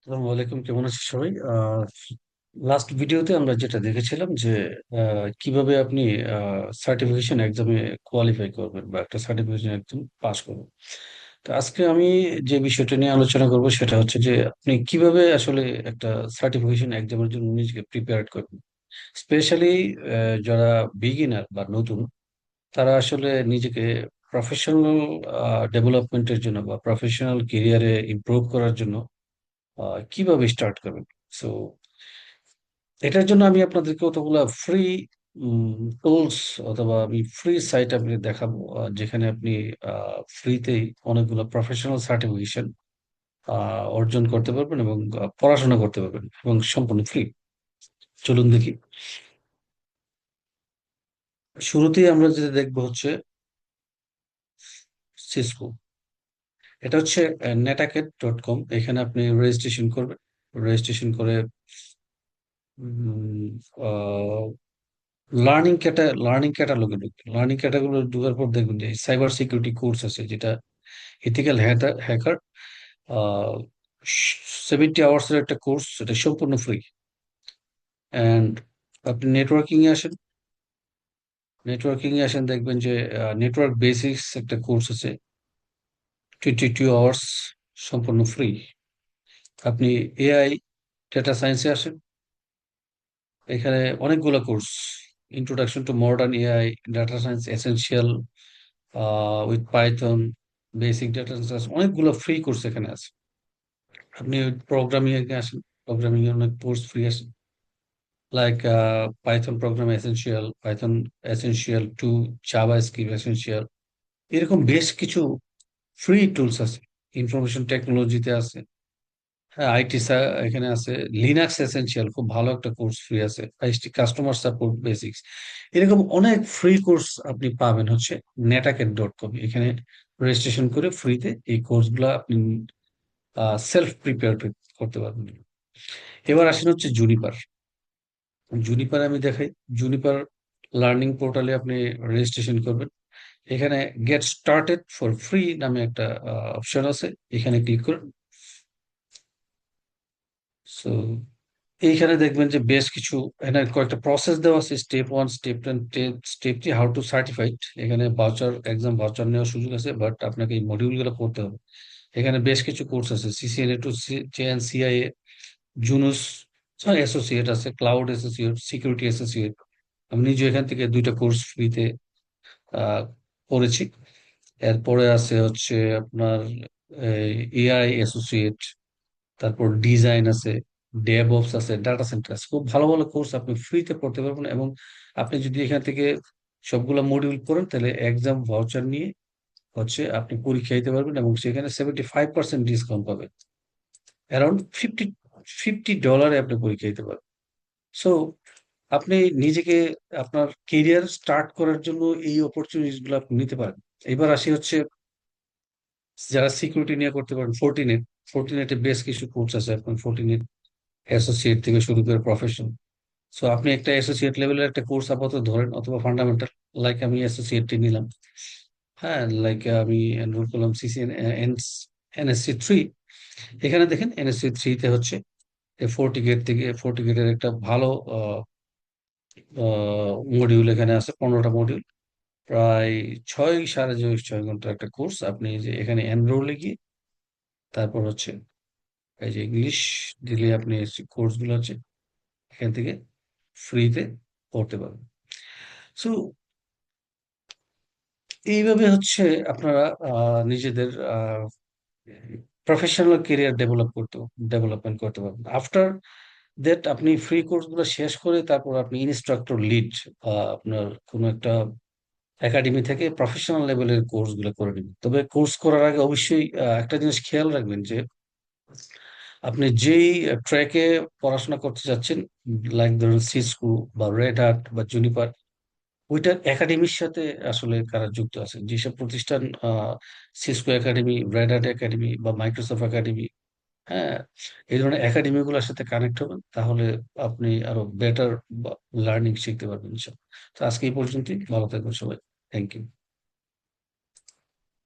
আসসালামু আলাইকুম, কেমন আছি সবাই? লাস্ট ভিডিওতে আমরা যেটা দেখেছিলাম যে কিভাবে আপনি সার্টিফিকেশন এক্সামে কোয়ালিফাই করবেন বা একটা সার্টিফিকেশন এক্সাম পাস করবেন। তো আজকে আমি যে বিষয়টা নিয়ে আলোচনা করব সেটা হচ্ছে যে আপনি কিভাবে আসলে একটা সার্টিফিকেশন এক্সামের জন্য নিজেকে প্রিপেয়ার করবেন। স্পেশালি যারা বিগিনার বা নতুন, তারা আসলে নিজেকে প্রফেশনাল ডেভেলপমেন্টের জন্য বা প্রফেশনাল কেরিয়ারে ইমপ্রুভ করার জন্য কিভাবে স্টার্ট করবেন। সো এটার জন্য আমি আপনাদেরকে কতগুলা ফ্রি টুলস অথবা আমি ফ্রি সাইট আপনি দেখাবো, যেখানে আপনি ফ্রিতেই অনেকগুলো প্রফেশনাল সার্টিফিকেশন অর্জন করতে পারবেন এবং পড়াশোনা করতে পারবেন এবং সম্পূর্ণ ফ্রি। চলুন দেখি। শুরুতেই আমরা যেটা দেখবো হচ্ছে সিসকো। এটা হচ্ছে netaket.com। এখানে আপনি রেজিস্ট্রেশন করবেন। রেজিস্ট্রেশন করে লার্নিং ক্যাটালগে ঢুকবেন। লার্নিং ক্যাটালগে ঢোকার পর দেখবেন যে সাইবার সিকিউরিটি কোর্স আছে, যেটা ইথিক্যাল হ্যাকার। 70 আওয়ার্স এর একটা কোর্স, এটা সম্পূর্ণ ফ্রি। অ্যান্ড আপনি নেটওয়ার্কিং এ আসেন, দেখবেন যে নেটওয়ার্ক বেসিক্স একটা কোর্স আছে, 22 আওয়ার্স, সম্পূর্ণ ফ্রি। আপনি এআই ডেটা সায়েন্সে আসেন, এখানে অনেকগুলো course, introduction to modern AI, data science essential with Python, basic data science, অনেকগুলো ফ্রি কোর্স এখানে আছে। আপনি প্রোগ্রামিং এ আসেন, প্রোগ্রামিং এর অনেক কোর্স ফ্রি আছে, like Python program essential, Python essential two, JavaScript essential, এরকম বেশ কিছু ফ্রি টুলস আছে। ইনফরমেশন টেকনোলজিতে আছে, হ্যাঁ আইটি এখানে আছে। লিনাক্স এসেনশিয়াল খুব ভালো একটা কোর্স ফ্রি আছে, আইএসটি কাস্টমার সাপোর্ট বেসিক্স, এরকম অনেক ফ্রি কোর্স আপনি পাবেন হচ্ছে netaket.com। এখানে রেজিস্ট্রেশন করে ফ্রিতে এই কোর্সগুলো আপনি সেলফ প্রিপেয়ার করতে পারবেন। এবার আসেন হচ্ছে জুনিপার। জুনিপার আমি দেখাই। জুনিপার লার্নিং পোর্টালে আপনি রেজিস্ট্রেশন করবেন। এখানে গেট স্টার্টেড ফর ফ্রি নামে একটা অপশন আছে, এখানে ক্লিক করুন। সো এইখানে দেখবেন যে বেশ কিছু, এখানে কয়েকটা প্রসেস দেওয়া আছে, step 1, step 2, step 3, how to certified. এখানে ভাউচার নেওয়ার সুযোগ আছে, বাট আপনাকে এই মডিউল গুলো পড়তে হবে। এখানে বেশ কিছু কোর্স আছে, সিসিএনএ টু সিআইএ, জুনুস অ্যাসোসিয়েট আছে, ক্লাউড অ্যাসোসিয়েট, সিকিউরিটি অ্যাসোসিয়েট। আমি নিজে এখান থেকে 2টা কোর্স ফ্রিতে আহ করেছি। এরপরে আছে হচ্ছে আপনার এআই অ্যাসোসিয়েট, তারপর ডিজাইন আছে, ডেভঅপস আছে, ডাটা সেন্টার আছে। খুব ভালো ভালো কোর্স আপনি ফ্রিতে পড়তে পারবেন, এবং আপনি যদি এখান থেকে সবগুলো মডিউল পড়েন তাহলে এক্সাম ভাউচার নিয়ে হচ্ছে আপনি পরীক্ষা দিতে পারবেন, এবং সেখানে 75% ডিসকাউন্ট পাবেন। অ্যারাউন্ড $50 আপনি পরীক্ষা দিতে পারবেন। সো আপনি নিজেকে আপনার কেরিয়ার স্টার্ট করার জন্য এই অপরচুনিটিস গুলো আপনি নিতে পারেন। এবার আসি হচ্ছে যারা সিকিউরিটি নিয়ে করতে পারেন, ফোর্টিনেট। ফোর্টিনেটে বেশ কিছু কোর্স আছে, এখন ফোর্টিনেট অ্যাসোসিয়েট থেকে শুরু করে প্রফেশন। সো আপনি একটা অ্যাসোসিয়েট লেভেলের একটা কোর্স আপাতত ধরেন, অথবা ফান্ডামেন্টাল, লাইক আমি অ্যাসোসিয়েটটি নিলাম। হ্যাঁ, লাইক আমি এনরোল করলাম এনএসসি 3। এখানে দেখেন এনএসসি 3 তে হচ্ছে ফোর্টি গেটের একটা ভালো মডিউল এখানে আছে, 15টা মডিউল, প্রায় 6.5 ঘন্টার একটা কোর্স। আপনি যে এখানে এনরোলে গিয়ে তারপর হচ্ছে এই যে ইংলিশ দিলে আপনি কোর্স গুলো হচ্ছে এখান থেকে ফ্রিতে পড়তে পারবেন। সো এইভাবে হচ্ছে আপনারা নিজেদের প্রফেশনাল কেরিয়ার ডেভেলপমেন্ট করতে পারবেন। আফটার দ্যাট আপনি ফ্রি কোর্স গুলো শেষ করে তারপর আপনি ইনস্ট্রাক্টর লিড আপনার কোনো একটা একাডেমি থেকে প্রফেশনাল লেভেলের কোর্স গুলো করে নেবেন। তবে কোর্স করার আগে অবশ্যই একটা জিনিস খেয়াল রাখবেন যে আপনি যেই ট্র্যাকে পড়াশোনা করতে যাচ্ছেন, লাইক ধরুন সিসকো বা রেড হাট বা জুনিপার, ওইটার একাডেমির সাথে আসলে কারা যুক্ত আছেন, যেসব প্রতিষ্ঠান Cisco academy, Red Hat academy বা মাইক্রোসফট একাডেমি, হ্যাঁ, এই ধরনের একাডেমি গুলোর সাথে কানেক্ট হবেন, তাহলে আপনি আরো বেটার লার্নিং শিখতে পারবেন ইনশাল্লাহ। তো আজকে এই পর্যন্তই, ভালো থাকবেন সবাই। Thank you.